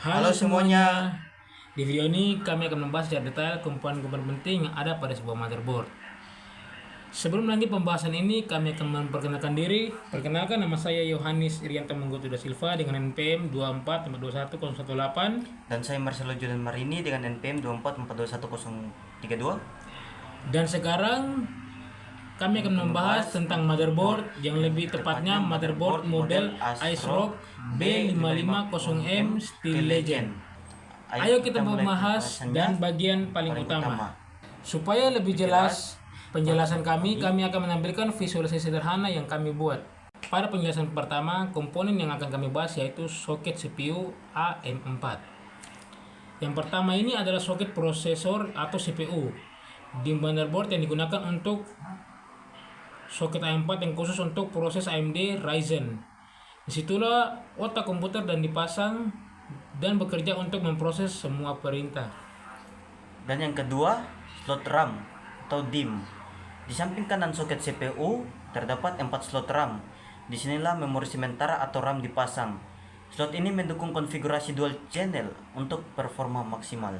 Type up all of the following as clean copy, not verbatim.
Halo semuanya. Di video ini kami akan membahas secara detail komponen-komponen penting yang ada pada sebuah motherboard. Sebelum lanjut pembahasan ini, kami akan memperkenalkan diri. Perkenalkan, nama saya Yohanes Irianto Menggoto da Silva dengan NPM 24421 Dan saya Marcelo Julian Marini dengan NPM 24421 Dan sekarang kami akan membahas tentang motherboard, yang lebih tepatnya motherboard model ASRock B550M Steel Legend. Ayo kita membahas dan bagian paling utama. Supaya lebih jelas penjelasan kami akan menampilkan visualisasi sederhana yang kami buat. Pada penjelasan pertama, komponen yang akan kami bahas yaitu soket CPU AM4. Yang pertama ini adalah soket prosesor atau CPU di motherboard yang digunakan untuk soket AM4 yang khusus untuk proses AMD Ryzen. Disitulah otak komputer dan dipasang dan bekerja untuk memproses semua perintah. Dan yang kedua, slot RAM atau DIMM. Di samping kanan soket CPU terdapat 4 slot RAM. Disinilah memori sementara atau RAM dipasang. Slot ini mendukung konfigurasi dual channel untuk performa maksimal.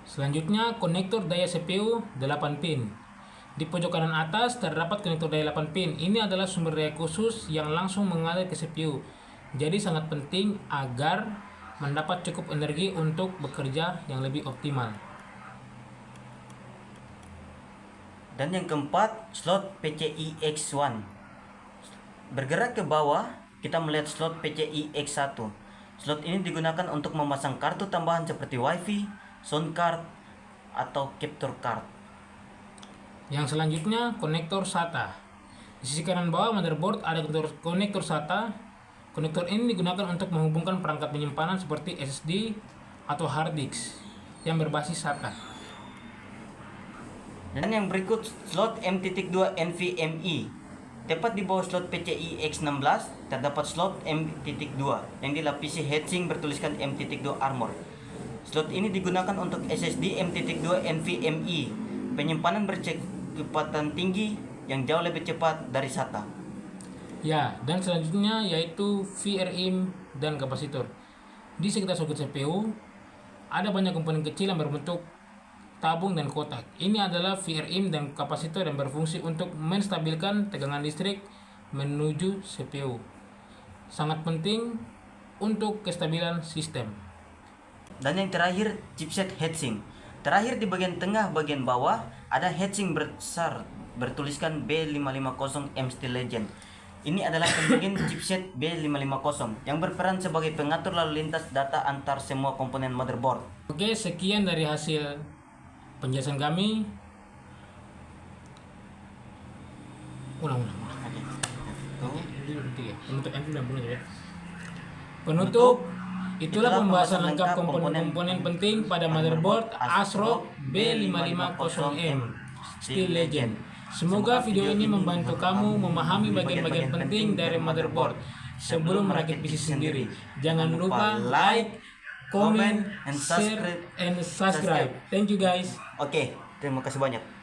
Selanjutnya, konektor daya CPU 8 pin. Di pojok kanan atas terdapat konektor daya 8 pin. Ini adalah sumber daya khusus yang langsung mengalir ke CPU. Jadi sangat penting agar mendapat cukup energi untuk bekerja yang lebih optimal. Dan yang keempat, slot PCIe X1. Bergerak ke bawah, kita melihat slot PCIe X1. Slot ini digunakan untuk memasang kartu tambahan seperti WiFi, sound card, atau capture card. Yang selanjutnya, konektor SATA. Di sisi kanan bawah motherboard ada konektor SATA. Konektor ini digunakan untuk menghubungkan perangkat penyimpanan seperti SSD atau hard disk yang berbasis SATA. Dan yang berikut, slot M.2 NVMe. Tepat di bawah slot PCIe X16 terdapat slot M.2 yang dilapisi heatsink bertuliskan M.2 Armor. Slot ini digunakan untuk SSD M.2 NVMe, penyimpanan berkecepatan tinggi yang jauh lebih cepat dari SATA. Ya, dan selanjutnya yaitu VRM dan kapasitor. Di sekitar soket CPU ada banyak komponen kecil yang berbentuk tabung dan kotak. Ini adalah VRM dan kapasitor yang berfungsi untuk menstabilkan tegangan listrik menuju CPU. Sangat penting untuk kestabilan sistem. Dan yang terakhir, chipset heatsink. Terakhir di bagian tengah bagian bawah ada heatsink besar bertuliskan B550M Steel Legend. Ini adalah pendingin chipset B550 yang berperan sebagai pengatur lalu lintas data antar semua komponen motherboard. Oke, sekian dari hasil penjelasan kami. Ulang. Penutup, itulah pembahasan lengkap komponen-komponen penting pada motherboard ASRock B550M Steel Legend. Semoga video ini membantu kamu memahami bagian-bagian penting dari motherboard sebelum merakit PC sendiri. Jangan lupa like, comment, share, and subscribe. Thank you guys. Oke, terima kasih banyak.